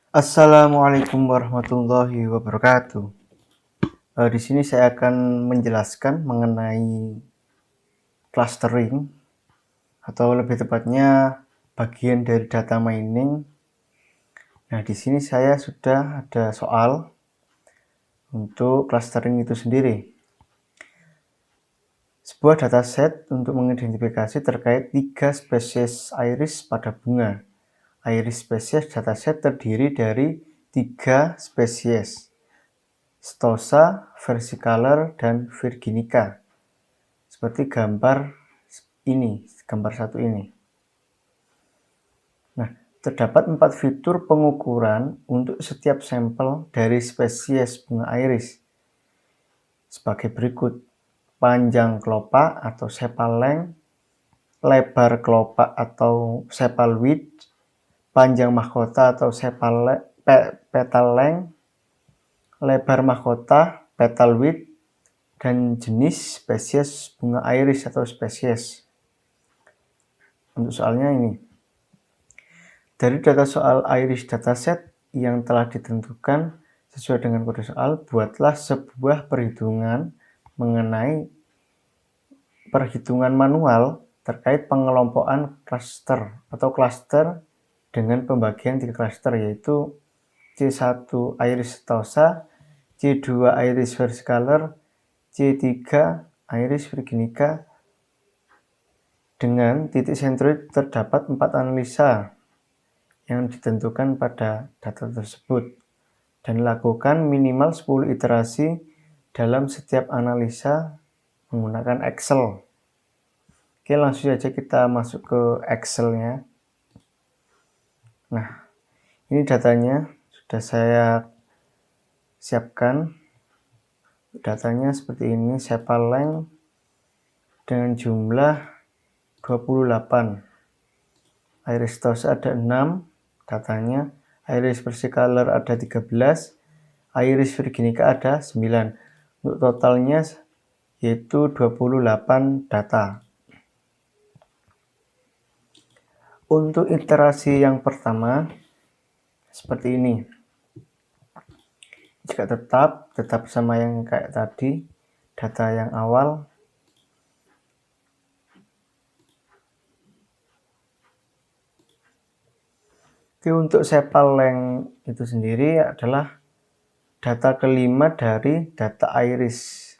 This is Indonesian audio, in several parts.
Assalamualaikum warahmatullahi wabarakatuh. Di sini saya akan menjelaskan mengenai clustering atau lebih tepatnya bagian dari data mining. Nah, di sini saya sudah ada soal untuk clustering itu sendiri. Sebuah dataset untuk mengidentifikasi terkait 3 spesies iris pada bunga. Iris spesies dataset terdiri dari 3 spesies, Stosa, Versicolor, dan Virginica. Seperti gambar gambar satu ini. Nah, terdapat 4 fitur pengukuran untuk setiap sampel dari spesies bunga iris. Sebagai berikut: panjang kelopak atau sepal length, lebar kelopak atau sepal width, panjang mahkota atau petal length, lebar mahkota, petal width, dan jenis spesies bunga iris atau spesies. Untuk soalnya ini, dari data soal iris dataset yang telah ditentukan sesuai dengan kode soal, buatlah sebuah perhitungan mengenai perhitungan manual terkait pengelompokan cluster atau cluster dengan pembagian 3 cluster, yaitu C1 iris stosa, C2 iris versicolor, C3 iris virginica. Dengan titik sentroid terdapat 4 analisa yang ditentukan pada data tersebut, dan lakukan minimal 10 iterasi dalam setiap analisa menggunakan Excel. Oke, langsung saja kita masuk ke Excel-nya. Nah, ini datanya sudah saya siapkan. Datanya seperti ini, sepal length dengan jumlah 28. Iris stosa ada 6 datanya, iris versicolor ada 13, iris virginica ada 9. Untuk totalnya yaitu 28 data. Untuk iterasi yang pertama seperti ini. Jika tetap sama yang kayak tadi, data yang awal. Oke, untuk sepal length itu sendiri adalah data kelima dari data iris.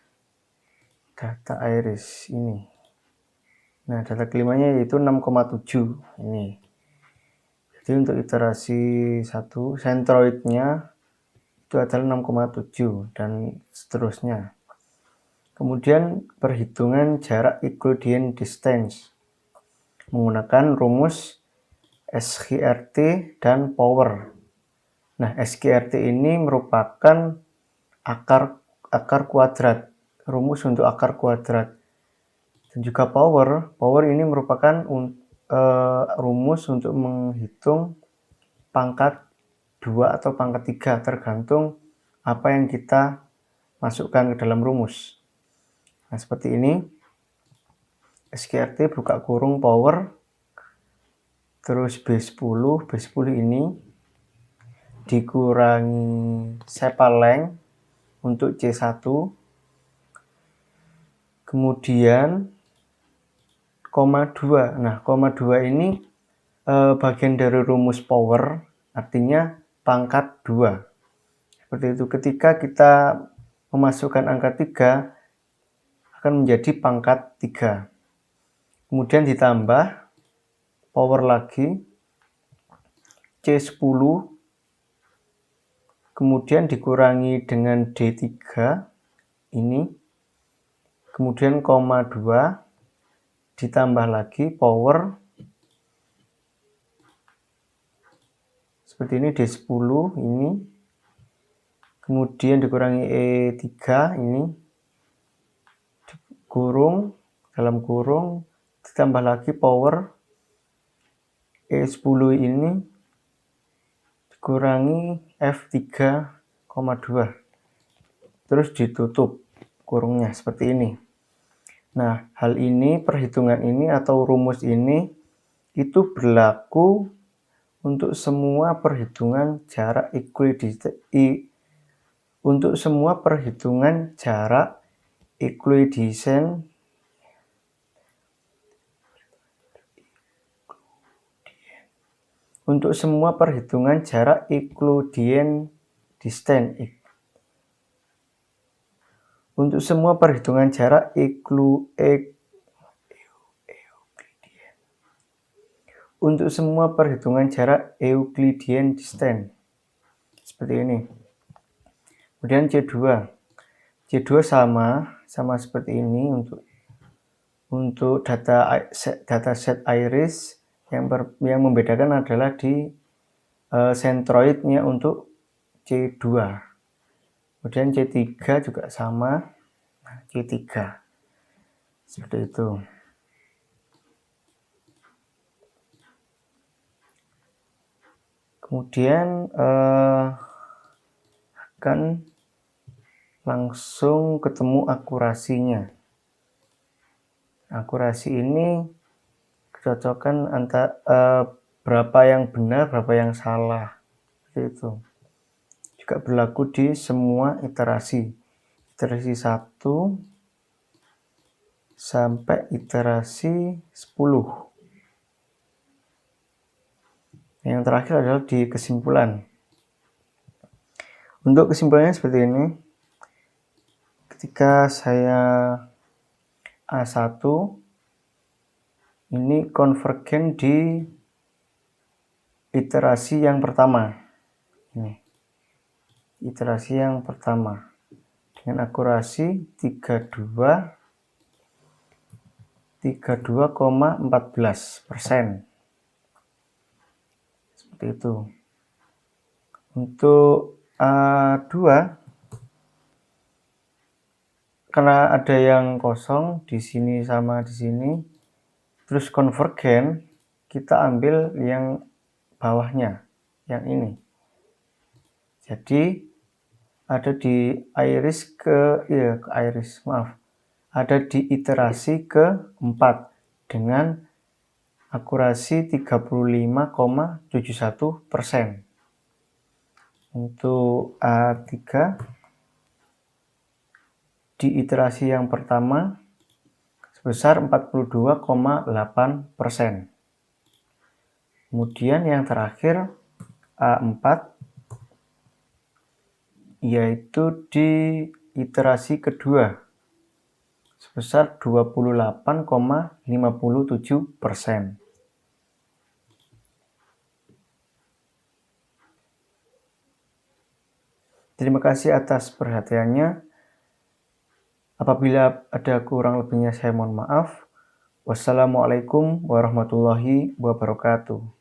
Data iris ini. Nah, data kelimanya yaitu 6,7 ini. Jadi untuk iterasi 1, sentroidnya itu adalah 6,7 dan seterusnya. Kemudian perhitungan jarak Euclidean distance menggunakan rumus SGRT dan power. Nah, SGRT ini merupakan akar kuadrat, rumus untuk akar kuadrat. Dan juga power ini merupakan rumus untuk menghitung pangkat 2 atau pangkat 3, tergantung apa yang kita masukkan ke dalam rumus. Nah, seperti ini. SGRT buka kurung power, terus B10 ini dikurangi sepal length untuk C1, kemudian koma 2. Nah, koma 2 ini bagian dari rumus power, artinya pangkat 2. Seperti itu. Ketika kita memasukkan angka 3, akan menjadi pangkat 3. Kemudian ditambah power lagi, C10, kemudian dikurangi dengan D3 ini, kemudian koma 2, ditambah lagi power, seperti ini D10 ini, kemudian dikurangi E3 ini, dalam kurung, ditambah lagi power, E10 ini, dikurangi F3,2, terus ditutup kurungnya seperti ini. Nah, hal ini, perhitungan ini atau rumus ini itu berlaku Untuk semua perhitungan jarak Euclidean distance. Untuk semua perhitungan jarak Euclidean distance seperti ini. Kemudian C2 sama seperti ini untuk dataset iris. Yang membedakan adalah di centroidnya untuk C2. Kemudian C3 juga sama, C3 seperti itu. Kemudian akan langsung ketemu akurasinya. Akurasi ini kecocokan antara berapa yang benar, berapa yang salah, seperti itu. Juga berlaku di semua iterasi 1 sampai iterasi 10. Yang terakhir adalah di kesimpulan. Untuk kesimpulannya seperti ini. Ketika saya A1 ini konvergen di iterasi yang pertama. Ini iterasi yang pertama dengan akurasi 32,14%. Seperti itu. Untuk A2 karena ada yang kosong di sini sama di sini, terus konvergen, kita ambil yang bawahnya, yang ini. Jadi ada di ada di iterasi keempat dengan akurasi 35,71%. Untuk A3 di iterasi yang pertama sebesar 42,8%. Kemudian yang terakhir A4 yaitu di iterasi kedua sebesar 28,57%. Terima kasih atas perhatiannya. Apabila ada kurang lebihnya saya mohon maaf. Wassalamualaikum warahmatullahi wabarakatuh.